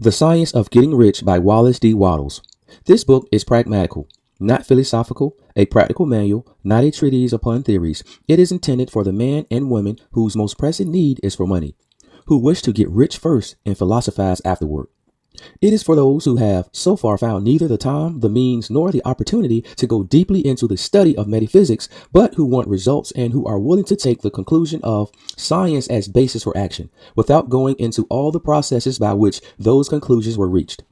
The Science of Getting Rich by Wallace D. Wattles. This book is pragmatical, not philosophical, a practical manual, not a treatise upon theories. It is intended for the man and woman whose most pressing need is for money, who wish to get rich first and philosophize afterward. It is for those who have so far found neither the time, the means, nor the opportunity to go deeply into the study of metaphysics, but who want results and who are willing to take the conclusion of science as basis for action, without going into all the processes by which those conclusions were reached.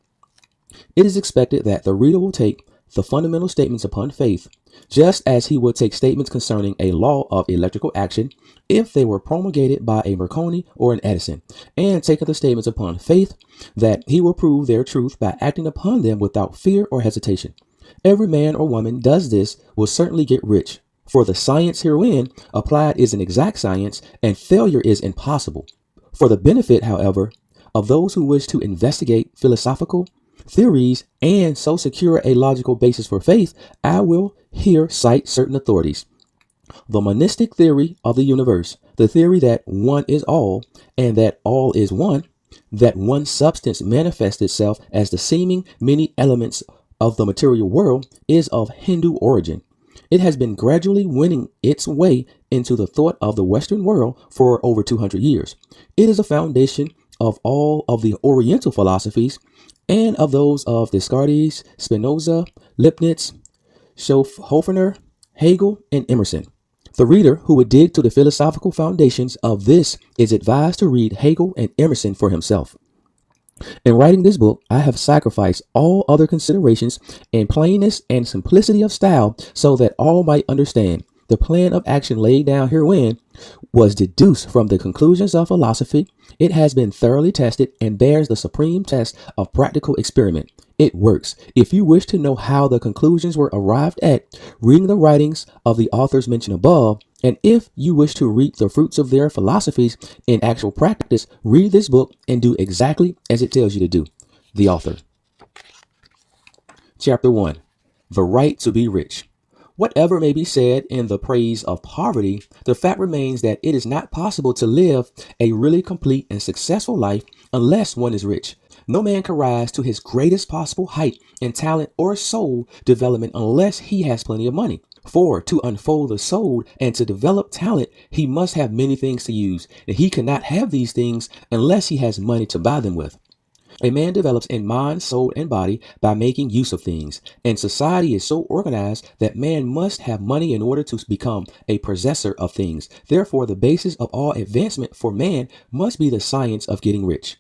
It is expected that the reader will take the fundamental statements upon faith, just as he would take statements concerning a law of electrical action if they were promulgated by a Marconi or an Edison, and take the statements upon faith that he will prove their truth by acting upon them without fear or hesitation. Every man or woman does this will certainly get rich, for the science herein applied is an exact science, and failure is impossible. For the benefit, however, of those who wish to investigate philosophical theories and so secure a logical basis for faith, I will here cite certain authorities. The monistic theory of the universe, the theory that one is all and that all is one, that one substance manifests itself as the seeming many elements of the material world, is of Hindu origin. It has been gradually winning its way into the thought of the Western world for over 200 years. It is a foundation of all of the Oriental philosophies and of those of Descartes, Spinoza, Leibniz, Schopenhauer, Hegel, and Emerson. The reader who would dig to the philosophical foundations of this is advised to read Hegel and Emerson for himself. In writing this book, I have sacrificed all other considerations in plainness and simplicity of style so that all might understand. The plan of action laid down herein was deduced from the conclusions of philosophy. It has been thoroughly tested and bears the supreme test of practical experiment. It works. If you wish to know how the conclusions were arrived at, reading the writings of the authors mentioned above, and if you wish to reap the fruits of their philosophies in actual practice, read this book and do exactly as it tells you to do. The author. Chapter 1. The Right to be Rich. Whatever may be said in the praise of poverty, the fact remains that it is not possible to live a really complete and successful life unless one is rich. No man can rise to his greatest possible height in talent or soul development unless he has plenty of money. For to unfold the soul and to develop talent, he must have many things to use, and he cannot have these things unless he has money to buy them with. A man develops in mind, soul, and body by making use of things, and society is so organized that man must have money in order to become a possessor of things. Therefore, the basis of all advancement for man must be the science of getting rich.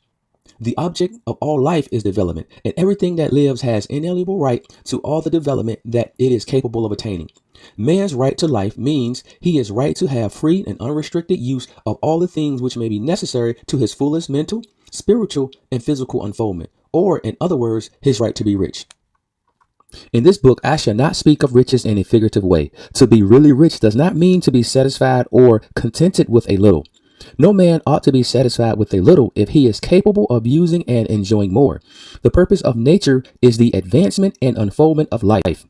The object of all life is development, and everything that lives has inalienable right to all the development that it is capable of attaining. Man's right to life means he is right to have free and unrestricted use of all the things which may be necessary to his fullest mental, spiritual, and physical unfoldment, or in other words, his right to be rich. In this book, I shall not speak of riches in a figurative way. To be really rich does not mean to be satisfied or contented with a little. No man ought to be satisfied with a little if he is capable of using and enjoying more. The purpose of nature is the advancement and unfoldment of life.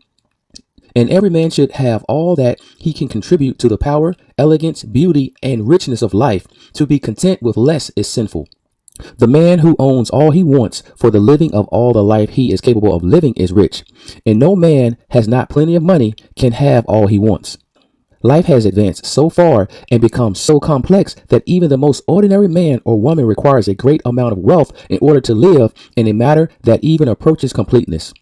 And every man should have all that he can contribute to the power, elegance, beauty, and richness of life. To be content with less is sinful. The man who owns all he wants for the living of all the life he is capable of living is rich, and no man has not plenty of money can have all he wants. Life has advanced so far and become so complex that even the most ordinary man or woman requires a great amount of wealth in order to live in a matter that even approaches completeness.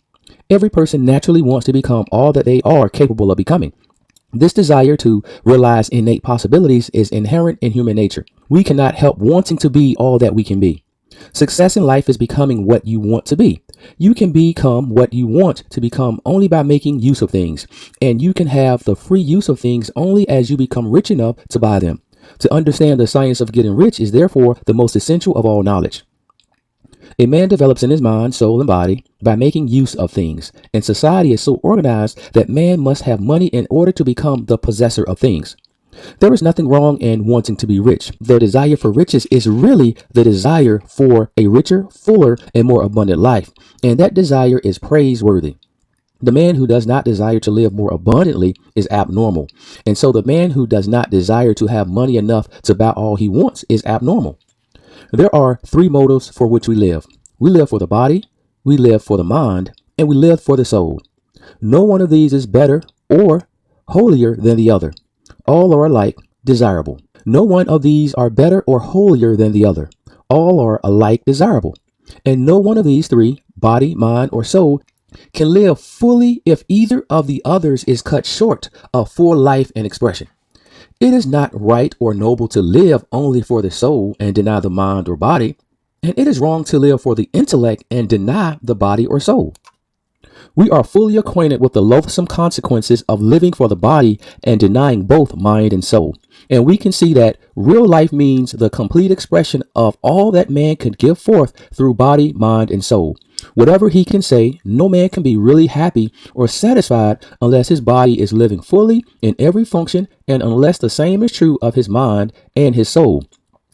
Every person naturally wants to become all that they are capable of becoming. This desire to realize innate possibilities is inherent in human nature. We cannot help wanting to be all that we can be. Success in life is becoming what you want to be. You can become what you want to become only by making use of things, and you can have the free use of things only as you become rich enough to buy them. To understand the science of getting rich is therefore the most essential of all knowledge. A man develops in his mind, soul, and body by making use of things, and society is so organized that man must have money in order to become the possessor of things. There is nothing wrong in wanting to be rich. The desire for riches is really the desire for a richer, fuller, and more abundant life, and that desire is praiseworthy. The man who does not desire to live more abundantly is abnormal, and so the man who does not desire to have money enough to buy all he wants is abnormal. There are three motives for which we live: We live for the body, we live for the mind, and we live for the soul. No one of these is better or holier than the other. All are alike desirable. No one of these are better or holier than the other. All are alike desirable. And no one of these three, body, mind, or soul, can live fully if either of the others is cut short of full life and expression. It is not right or noble to live only for the soul and deny the mind or body, and it is wrong to live for the intellect and deny the body or soul. We are fully acquainted with the loathsome consequences of living for the body and denying both mind and soul. And we can see that real life means the complete expression of all that man can give forth through body, mind, and soul. Whatever he can say, no man can be really happy or satisfied unless his body is living fully in every function and unless the same is true of his mind and his soul.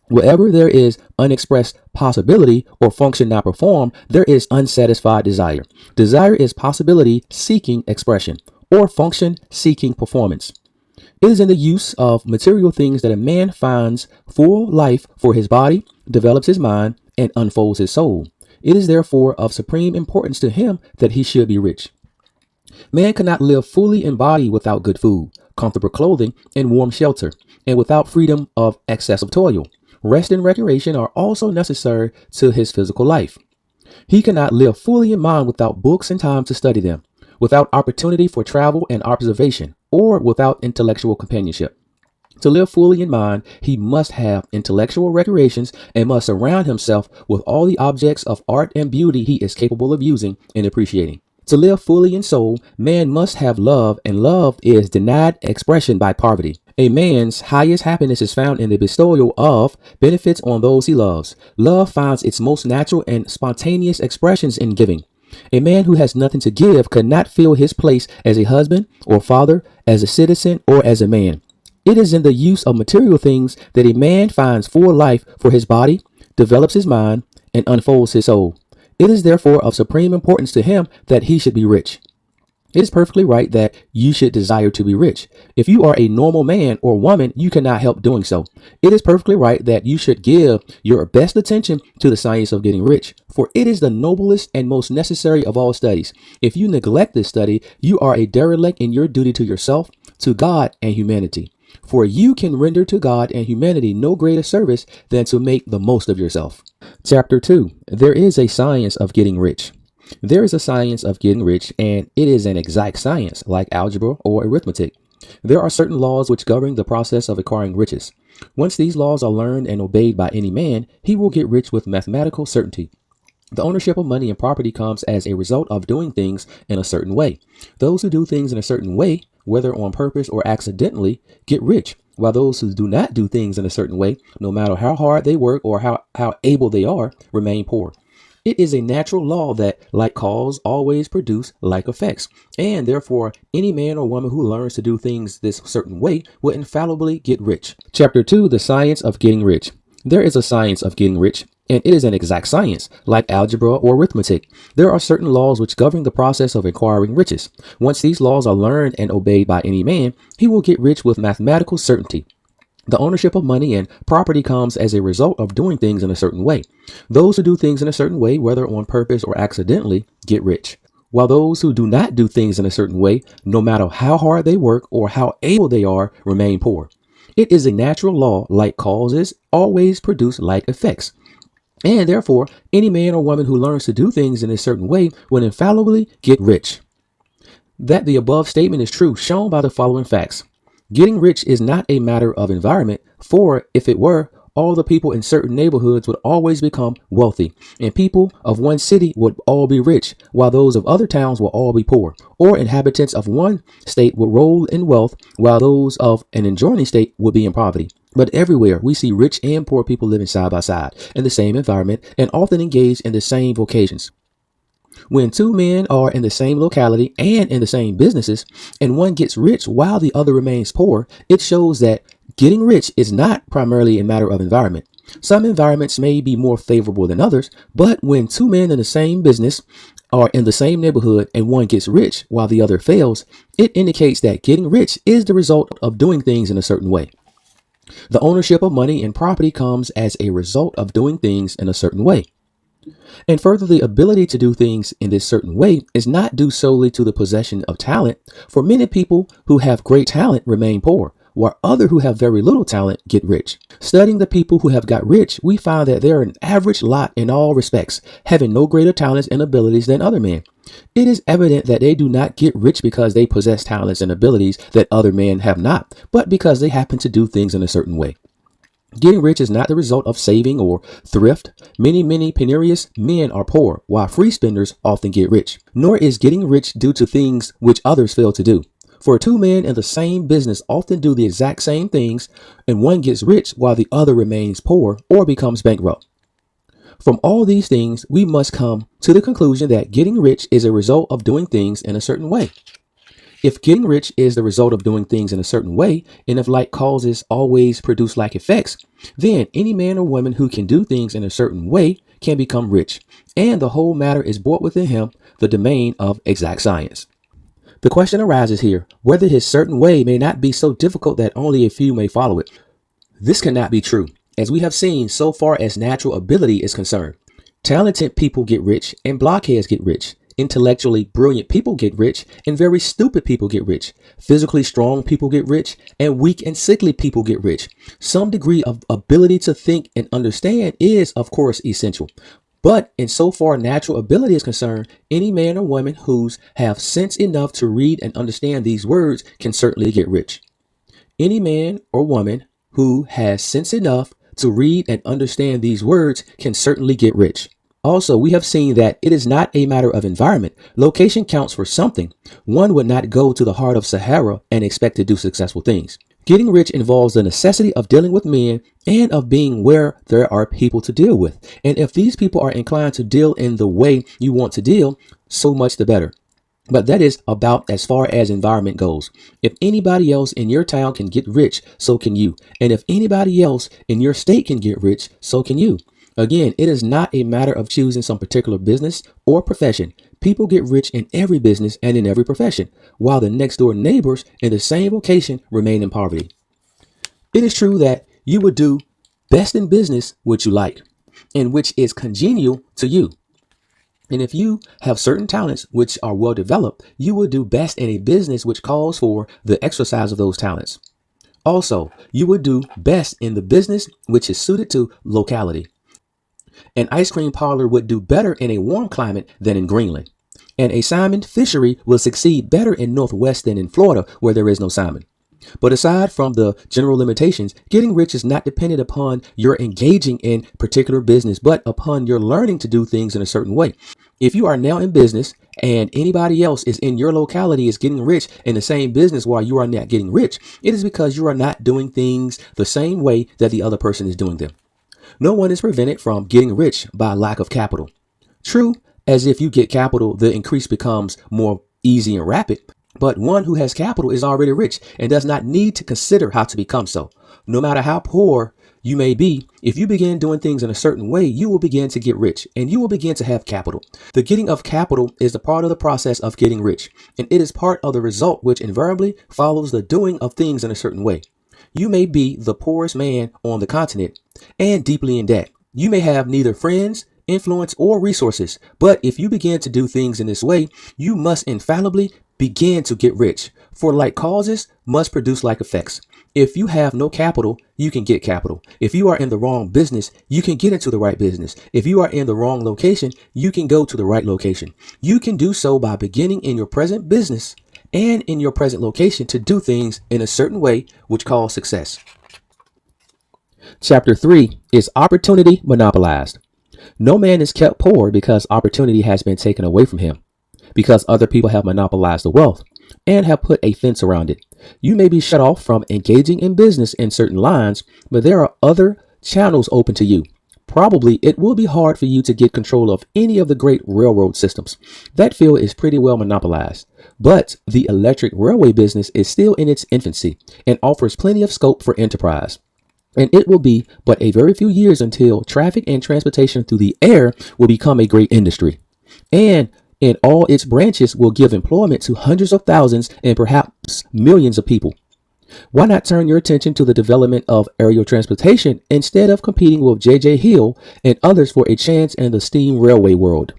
Wherever there is unexpressed possibility or function not performed, there is unsatisfied desire. Desire is possibility seeking expression or function seeking performance. It is in the use of material things that a man finds full life for his body, develops his mind, and unfolds his soul. It is therefore of supreme importance to him that he should be rich. Man cannot live fully in body without good food, comfortable clothing, and warm shelter, and without freedom of excessive toil. Rest and recreation are also necessary to his physical life. He cannot live fully in mind without books and time to study them, without opportunity for travel and observation, or without intellectual companionship. To live fully in mind, he must have intellectual recreations and must surround himself with all the objects of art and beauty he is capable of using and appreciating. To live fully in soul, man must have love, and love is denied expression by poverty. A man's highest happiness is found in the bestowal of benefits on those he loves. Love finds its most natural and spontaneous expressions in giving. A man who has nothing to give could not fill his place as a husband or father, as a citizen, or as a man. It is in the use of material things that a man finds full life for his body, develops his mind, and unfolds his soul. It is therefore of supreme importance to him that he should be rich. It is perfectly right that you should desire to be rich. If you are a normal man or woman, you cannot help doing so. It is perfectly right that you should give your best attention to the science of getting rich, for it is the noblest and most necessary of all studies. If you neglect this study, you are a derelict in your duty to yourself, to God, and humanity. For you can render to God and humanity no greater service than to make the most of yourself. Chapter 2. There is a science of getting rich. There is a science of getting rich, and it is an exact science, like algebra or arithmetic. There are certain laws which govern the process of acquiring riches. Once these laws are learned and obeyed by any man, he will get rich with mathematical certainty. The ownership of money and property comes as a result of doing things in a certain way. Those who do things in a certain way, whether on purpose or accidentally, get rich, while those who do not do things in a certain way, no matter how hard they work or how able they are, remain poor. It is a natural law that like cause always produce like effects, and therefore any man or woman who learns to do things this certain way will infallibly get rich. Chapter 2. The science of getting rich. There is a science of getting rich, and it is an exact science, like algebra or arithmetic. There are certain laws which govern the process of acquiring riches. Once these laws are learned and obeyed by any man, he will get rich with mathematical certainty. The ownership of money and property comes as a result of doing things in a certain way. Those who do things in a certain way, whether on purpose or accidentally, get rich, while those who do not do things in a certain way, no matter how hard they work or how able they are, remain poor. It is a natural law, like causes always produce like effects. And therefore, any man or woman who learns to do things in a certain way will infallibly get rich. That the above statement is true, shown by the following facts. Getting rich is not a matter of environment, for if it were, all the people in certain neighborhoods would always become wealthy, and people of one city would all be rich, while those of other towns will all be poor, or inhabitants of one state would roll in wealth, while those of an adjoining state would be in poverty. But everywhere we see rich and poor people living side by side in the same environment and often engaged in the same vocations. When two men are in the same locality and in the same businesses, and one gets rich while the other remains poor, it shows that getting rich is not primarily a matter of environment. Some environments may be more favorable than others, but when two men in the same business are in the same neighborhood and one gets rich while the other fails, it indicates that getting rich is the result of doing things in a certain way. The ownership of money and property comes as a result of doing things in a certain way. And further, the ability to do things in this certain way is not due solely to the possession of talent, for many people who have great talent remain poor, while others who have very little talent get rich. Studying the people who have got rich, we find that they're an average lot in all respects, having no greater talents and abilities than other men. It is evident that they do not get rich because they possess talents and abilities that other men have not, but because they happen to do things in a certain way. Getting rich is not the result of saving or thrift. Many penurious men are poor, while free spenders often get rich. Nor is getting rich due to things which others fail to do. For two men in the same business often do the exact same things, and one gets rich while the other remains poor or becomes bankrupt. From all these things, we must come to the conclusion that getting rich is a result of doing things in a certain way. If getting rich is the result of doing things in a certain way, and if like causes always produce like effects, then any man or woman who can do things in a certain way can become rich, and the whole matter is brought within him the domain of exact science. The question arises here whether his certain way may not be so difficult that only a few may follow it. This cannot be true, as we have seen so far as natural ability is concerned. Talented people get rich and blockheads get rich. Intellectually brilliant people get rich and very stupid people get rich. Physically strong people get rich and weak and sickly people get rich. Some degree of ability to think and understand is, of course, essential. But insofar natural ability is concerned, any man or woman who have sense enough to read and understand these words can certainly get rich. Any man or woman who has sense enough to read and understand these words can certainly get rich. Also, we have seen that it is not a matter of environment. Location counts for something. One would not go to the heart of Sahara and expect to do successful things. Getting rich involves the necessity of dealing with men and of being where there are people to deal with. And if these people are inclined to deal in the way you want to deal, so much the better. But that is about as far as environment goes. If anybody else in your town can get rich, so can you. And if anybody else in your state can get rich, so can you. Again, it is not a matter of choosing some particular business or profession. People get rich in every business and in every profession, while the next door neighbors in the same location remain in poverty. It is true that you would do best in business which you like and which is congenial to you. And if you have certain talents which are well developed, you will do best in a business which calls for the exercise of those talents. Also, you would do best in the business which is suited to locality. An ice cream parlor would do better in a warm climate than in Greenland. And a salmon fishery will succeed better in Northwest than in Florida, where there is no salmon. But aside from the general limitations, getting rich is not dependent upon your engaging in particular business, but upon your learning to do things in a certain way. If you are now in business and anybody else is in your locality is getting rich in the same business while you are not getting rich, it is because you are not doing things the same way that the other person is doing them. No one is prevented from getting rich by lack of capital. True, as if you get capital, the increase becomes more easy and rapid. But one who has capital is already rich and does not need to consider how to become so. No matter how poor you may be, if you begin doing things in a certain way, you will begin to get rich and you will begin to have capital. The getting of capital is a part of the process of getting rich, and it is part of the result which invariably follows the doing of things in a certain way. You may be the poorest man on the continent and deeply in debt. You may have neither friends, influence, or resources, but if you begin to do things in this way, you must infallibly begin to get rich. For like causes must produce like effects. If you have no capital, you can get capital. If you are in the wrong business, you can get into the right business. If you are in the wrong location, you can go to the right location. You can do so by beginning in your present business and in your present location to do things in a certain way, which calls success. Chapter 3 is opportunity monopolized. No man is kept poor because opportunity has been taken away from him, because other people have monopolized the wealth and have put a fence around it. You may be shut off from engaging in business in certain lines, but there are other channels open to you. Probably it will be hard for you to get control of any of the great railroad systems. That field is pretty well monopolized. But the electric railway business is still in its infancy and offers plenty of scope for enterprise. And it will be but a very few years until traffic and transportation through the air will become a great industry. And in all its branches will give employment to hundreds of thousands and perhaps millions of people. Why not turn your attention to the development of aerial transportation instead of competing with J.J. Hill and others for a chance in the steam railway world?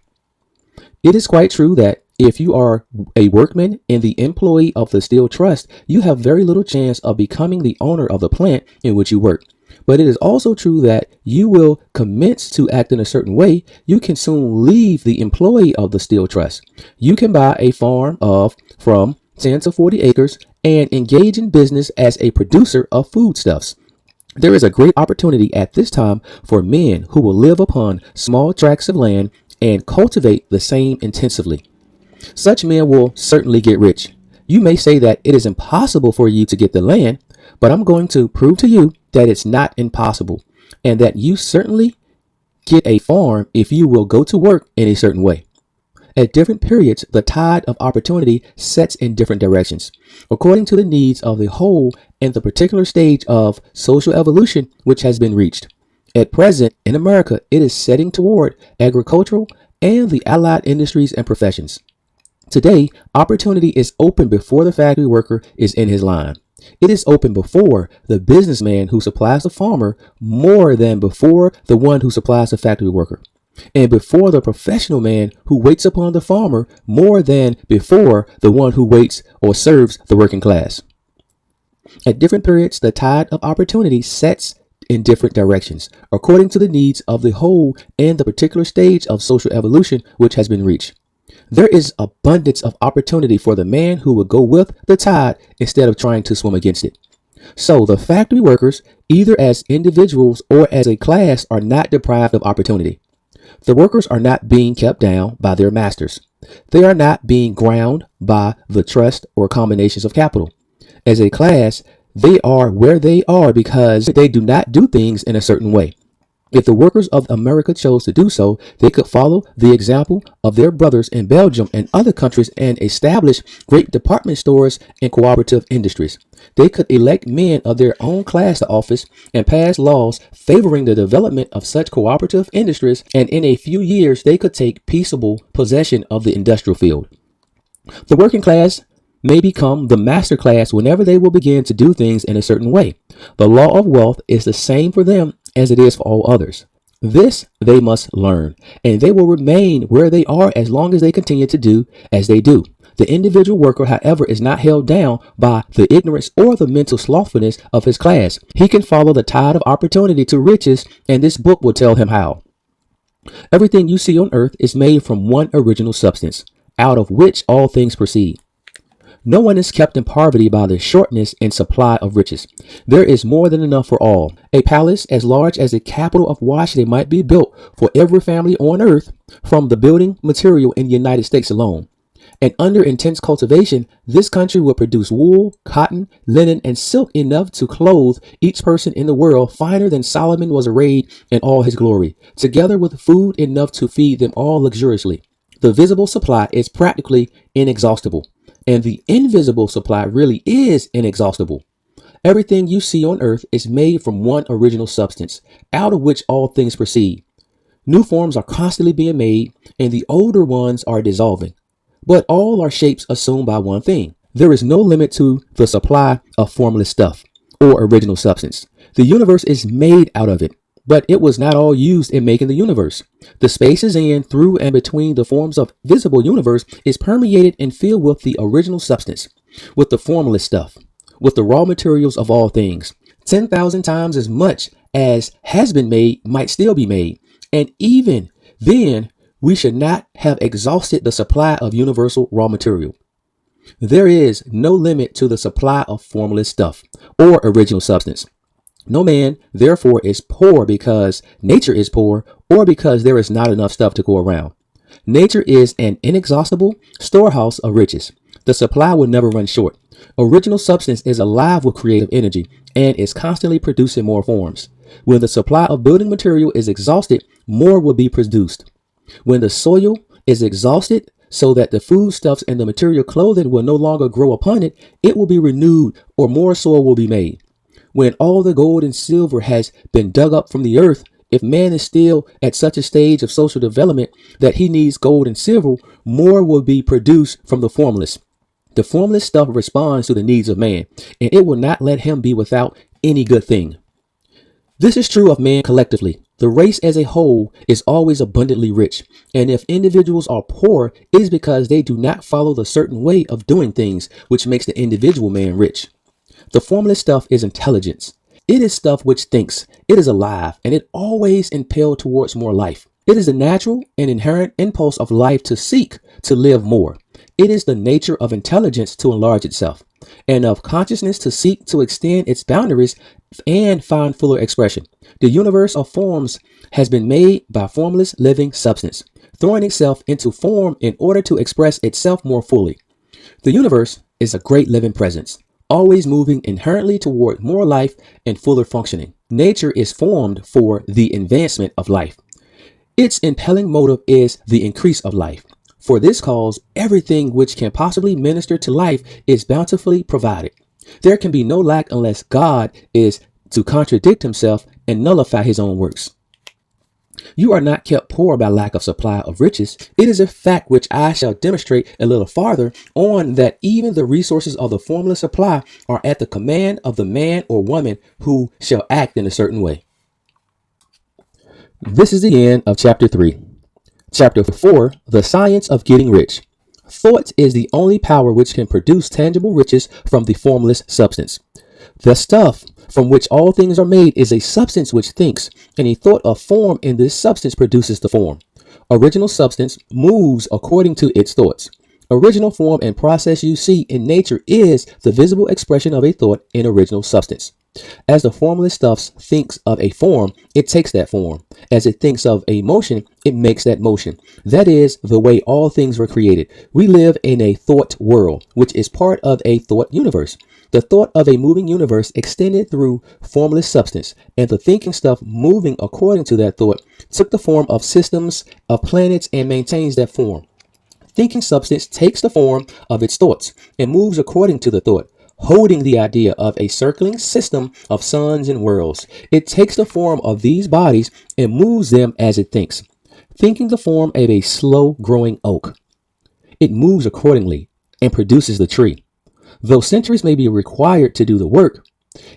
It is quite true that if you are a workman and the employee of the Steel Trust, you have very little chance of becoming the owner of the plant in which you work. But it is also true that you will commence to act in a certain way. You can soon leave the employee of the Steel Trust. You can buy a farm of from 10 to 40 acres and engage in business as a producer of foodstuffs. There is a great opportunity at this time for men who will live upon small tracts of land and cultivate the same intensively. Such men will certainly get rich. You may say that it is impossible for you to get the land, but I'm going to prove to you that it's not impossible, and that you certainly get a farm if you will go to work in a certain way. At different periods, the tide of opportunity sets in different directions, according to the needs of the whole and the particular stage of social evolution which has been reached. At present, in America, it is setting toward agricultural and the allied industries and professions. Today, opportunity is open before the factory worker is in his line. It is open before the businessman who supplies the farmer more than before the one who supplies the factory worker, and before the professional man who waits upon the farmer more than before the one who waits or serves the working class. At different periods, the tide of opportunity sets in different directions, according to the needs of the whole and the particular stage of social evolution which has been reached. There is abundance of opportunity for the man who will go with the tide instead of trying to swim against it. So the factory workers, either as individuals or as a class, are not deprived of opportunity. The workers are not being kept down by their masters. They are not being ground by the trust or combinations of capital. As a class, they are where they are because they do not do things in a certain way. If the workers of America chose to do so, they could follow the example of their brothers in Belgium and other countries and establish great department stores and cooperative industries. They could elect men of their own class to office and pass laws favoring the development of such cooperative industries, and in a few years they could take peaceable possession of the industrial field. The working class may become the master class whenever they will begin to do things in a certain way. The law of wealth is the same for them as it is for all others. This they must learn, and they will remain where they are as long as they continue to do as they do. The individual worker, however, is not held down by the ignorance or the mental slothfulness of his class. He can follow the tide of opportunity to riches, and this book will tell him how. Everything you see on earth is made from one original substance, out of which all things proceed. No one is kept in poverty by the shortness in supply of riches. There is more than enough for all. A palace as large as the capital of Washington might be built for every family on earth from the building material in the United States alone. And under intense cultivation, this country will produce wool, cotton, linen, and silk enough to clothe each person in the world finer than Solomon was arrayed in all his glory, together with food enough to feed them all luxuriously. The visible supply is practically inexhaustible, and the invisible supply really is inexhaustible. Everything you see on earth is made from one original substance, out of which all things proceed. New forms are constantly being made, and the older ones are dissolving. But all are shapes assumed by one thing. There is no limit to the supply of formless stuff or original substance. The universe is made out of it, but it was not all used in making the universe. The spaces in, through, and between the forms of visible universe is permeated and filled with the original substance, with the formless stuff, with the raw materials of all things. 10,000 times as much as has been made might still be made. And even then, we should not have exhausted the supply of universal raw material. There is no limit to the supply of formless stuff or original substance. No man, therefore, is poor because nature is poor or because there is not enough stuff to go around. Nature is an inexhaustible storehouse of riches. The supply will never run short. Original substance is alive with creative energy and is constantly producing more forms. When the supply of building material is exhausted, more will be produced. When the soil is exhausted so that the foodstuffs and the material clothing will no longer grow upon it, it will be renewed or more soil will be made. When all the gold and silver has been dug up from the earth, if man is still at such a stage of social development that he needs gold and silver, more will be produced from the formless. The formless stuff responds to the needs of man, and it will not let him be without any good thing. This is true of man collectively. The race as a whole is always abundantly rich, and if individuals are poor, it is because they do not follow the certain way of doing things, which makes the individual man rich. The formless stuff is intelligence. It is stuff which thinks, it is alive, and it always impelled towards more life. It is the natural and inherent impulse of life to seek to live more. It is the nature of intelligence to enlarge itself, and of consciousness to seek to extend its boundaries and find fuller expression. The universe of forms has been made by formless living substance, throwing itself into form in order to express itself more fully. The universe is a great living presence, always moving inherently toward more life and fuller functioning. Nature is formed for the advancement of life. Its impelling motive is the increase of life. For this cause, everything which can possibly minister to life is bountifully provided. There can be no lack unless God is to contradict himself and nullify his own works. You are not kept poor by lack of supply of riches. It is a fact which I shall demonstrate a little farther on, that even the resources of the formless supply are at the command of the man or woman who shall act in a certain way. This is the end of chapter 3. Chapter 4, the science of getting rich. Thought is the only power which can produce tangible riches from the formless substance. The stuff from which all things are made is a substance which thinks, and a thought of form in this substance produces the form. Original substance moves according to its thoughts. Original form and process you see in nature is the visible expression of a thought in original substance. As the formless stuff thinks of a form, it takes that form. As it thinks of a motion, it makes that motion. That is the way all things were created. We live in a thought world, which is part of a thought universe. The thought of a moving universe extended through formless substance, and the thinking stuff moving according to that thought took the form of systems of planets and maintains that form. Thinking substance takes the form of its thoughts and moves according to the thought, holding the idea of a circling system of suns and worlds. It takes the form of these bodies and moves them as it thinks, thinking the form of a slow growing oak. It moves accordingly and produces the tree. Though centuries may be required to do the work,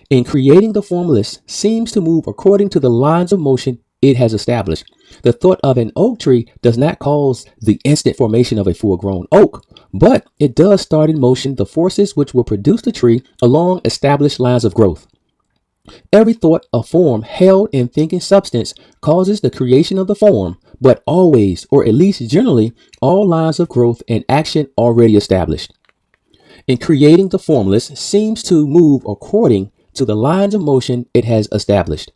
in creating the formless seems to move according to the lines of motion it has established. The thought of an oak tree does not cause the instant formation of a full-grown oak, but it does start in motion the forces which will produce the tree along established lines of growth. Every thought of form held in thinking substance causes the creation of the form, but always, or at least generally, all lines of growth and action already established. In creating the formless seems to move according to the lines of motion it has established.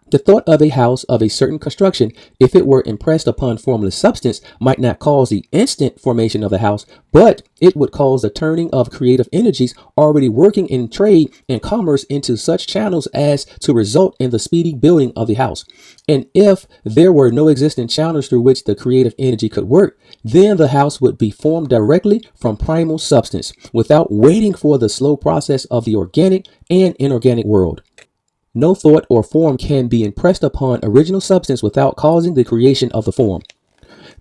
The thought of a house of a certain construction, if it were impressed upon formless substance, might not cause the instant formation of the house, but it would cause the turning of creative energies already working in trade and commerce into such channels as to result in the speedy building of the house. And if there were no existing channels through which the creative energy could work, then the house would be formed directly from primal substance, without waiting for the slow process of the organic and inorganic world. No thought or form can be impressed upon original substance without causing the creation of the form.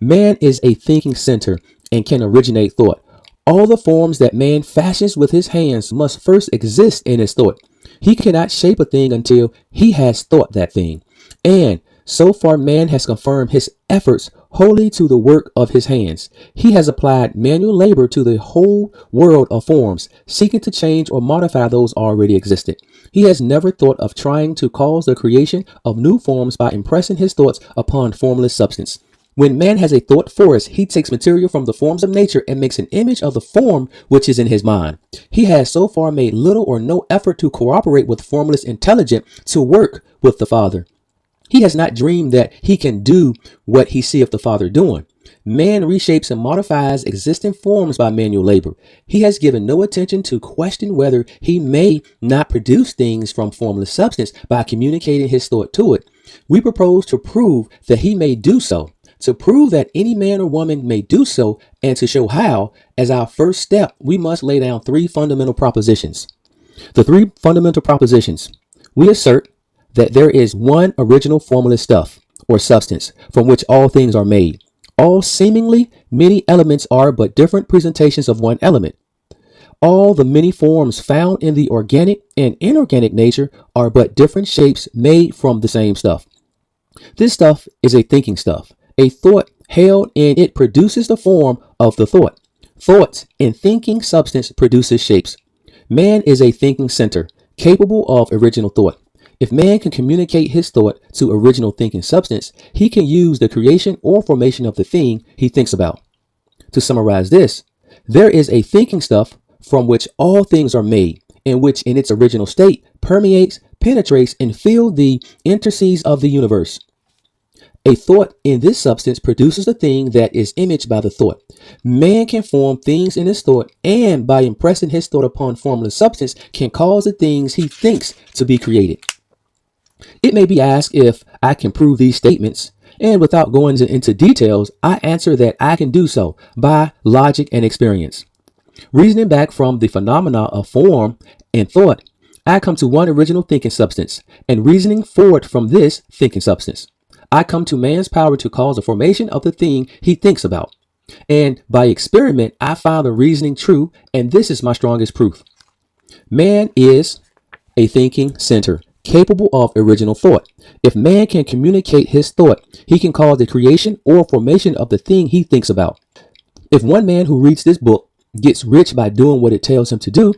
Man is a thinking center and can originate thought. All the forms that man fashions with his hands must first exist in his thought. He cannot shape a thing until he has thought that thing. And so far man has confirmed his efforts wholly to the work of his hands. He has applied manual labor to the whole world of forms, seeking to change or modify those already existent. He has never thought of trying to cause the creation of new forms by impressing his thoughts upon formless substance. When man has a thought forest, he takes material from the forms of nature and makes an image of the form which is in his mind. He has so far made little or no effort to cooperate with formless intelligence to work with the Father. He has not dreamed that he can do what he seeth the Father doing. Man reshapes and modifies existing forms by manual labor. He has given no attention to question whether he may not produce things from formless substance by communicating his thought to it. We propose to prove that he may do so. To prove that any man or woman may do so, and to show how, as our first step, we must lay down three fundamental propositions. The three fundamental propositions. We assert that there is one original formless stuff, or substance, from which all things are made. All seemingly many elements are but different presentations of one element. All the many forms found in the organic and inorganic nature are but different shapes made from the same stuff. This stuff is a thinking stuff. A thought held in it produces the form of the thought. Thoughts in thinking substance produces shapes. Man is a thinking center, capable of original thought. If man can communicate his thought to original thinking substance, he can use the creation or formation of the thing he thinks about. To summarize this, there is a thinking stuff from which all things are made, and which in its original state permeates, penetrates, and fills the interstices of the universe. A thought in this substance produces the thing that is imaged by the thought. Man can form things in his thought, and by impressing his thought upon formless substance, can cause the things he thinks to be created. It may be asked if I can prove these statements, and without going into details, I answer that I can do so by logic and experience. Reasoning back from the phenomena of form and thought, I come to one original thinking substance, and reasoning forward from this thinking substance, I come to man's power to cause the formation of the thing he thinks about. And by experiment, I found the reasoning true, and this is my strongest proof. Man is a thinking center, capable of original thought. If man can communicate his thought, he can cause the creation or formation of the thing he thinks about. If one man who reads this book gets rich by doing what it tells him to do,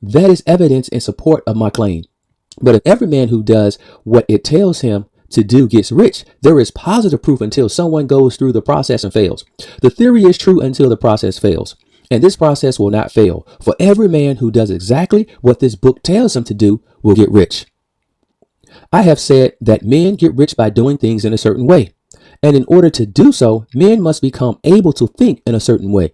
that is evidence in support of my claim. But if every man who does what it tells him to do gets rich, there is positive proof until someone goes through the process and fails. The theory is true until the process fails. And this process will not fail, for every man who does exactly what this book tells him to do will get rich. I have said that men get rich by doing things in a certain way. And in order to do so, men must become able to think in a certain way.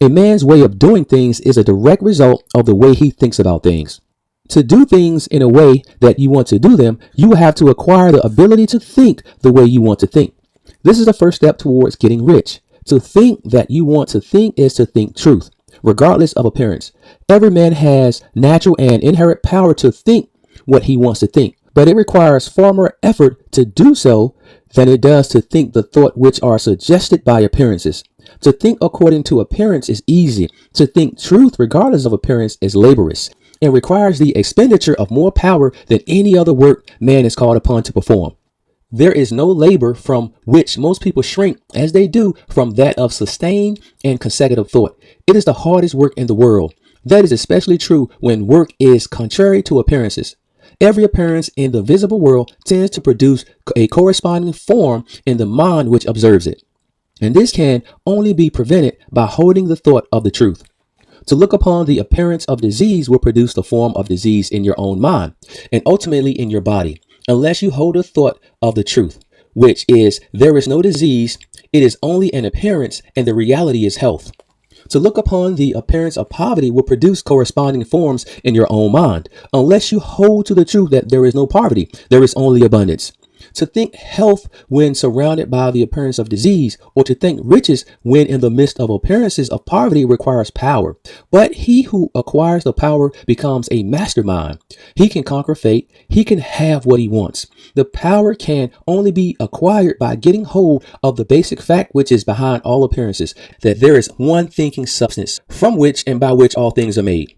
A man's way of doing things is a direct result of the way he thinks about things. To do things in a way that you want to do them, you will have to acquire the ability to think the way you want to think. This is the first step towards getting rich. To think that you want to think is to think truth, regardless of appearance. Every man has natural and inherent power to think what he wants to think, but it requires far more effort to do so than it does to think the thought which are suggested by appearances. To think according to appearance is easy. To think truth regardless of appearance is laborious and requires the expenditure of more power than any other work man is called upon to perform. There is no labor from which most people shrink as they do from that of sustained and consecutive thought. It is the hardest work in the world. That is especially true when work is contrary to appearances. Every appearance in the visible world tends to produce a corresponding form in the mind which observes it. And this can only be prevented by holding the thought of the truth. To look upon the appearance of disease will produce the form of disease in your own mind and ultimately in your body, unless you hold a thought of the truth, which is there is no disease, it is only an appearance, and the reality is health. To look upon the appearance of poverty will produce corresponding forms in your own mind, unless you hold to the truth that there is no poverty, there is only abundance. To think health when surrounded by the appearance of disease, or to think riches when in the midst of appearances of poverty requires power. But he who acquires the power becomes a mastermind. He can conquer fate. He can have what he wants. The power can only be acquired by getting hold of the basic fact which is behind all appearances, that there is one thinking substance from which and by which all things are made.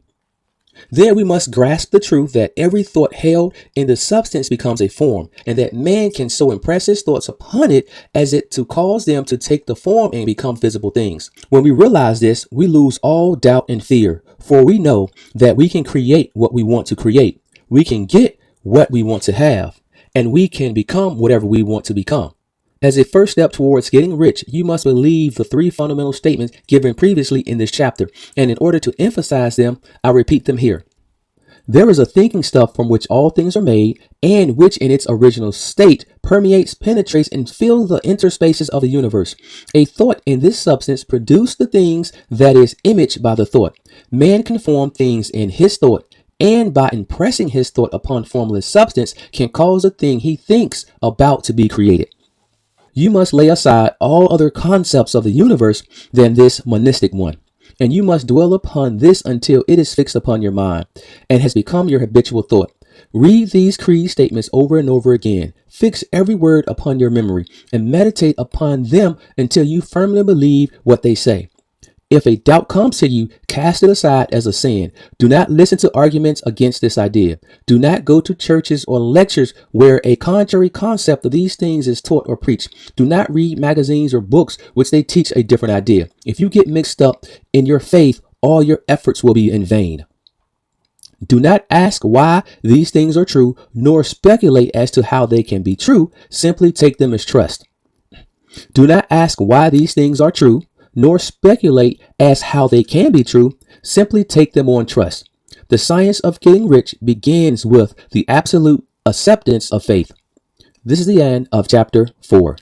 Then we must grasp the truth that every thought held in the substance becomes a form, and that man can so impress his thoughts upon it as it to cause them to take the form and become visible things. When we realize this, we lose all doubt and fear, for we know that we can create what we want to create. We can get what we want to have, and we can become whatever we want to become. As a first step towards getting rich, you must believe the three fundamental statements given previously in this chapter, and in order to emphasize them, I repeat them here. There is a thinking stuff from which all things are made, and which in its original state permeates, penetrates, and fills the interspaces of the universe. A thought in this substance produces the things that is imaged by the thought. Man can form things in his thought, and by impressing his thought upon formless substance can cause the thing he thinks about to be created. You must lay aside all other concepts of the universe than this monistic one, and you must dwell upon this until it is fixed upon your mind and has become your habitual thought. Read these creed statements over and over again. Fix every word upon your memory and meditate upon them until you firmly believe what they say. If a doubt comes to you, cast it aside as a sin. Do not listen to arguments against this idea. Do not go to churches or lectures where a contrary concept of these things is taught or preached. Do not read magazines or books which they teach a different idea. If you get mixed up in your faith, all your efforts will be in vain. Do not ask why these things are true, nor speculate as to how they can be true. Simply take them as trust. Do not ask why these things are true, nor speculate as how they can be true. Simply take them on trust. The science of getting rich begins with the absolute acceptance of faith. This is the end of chapter 4.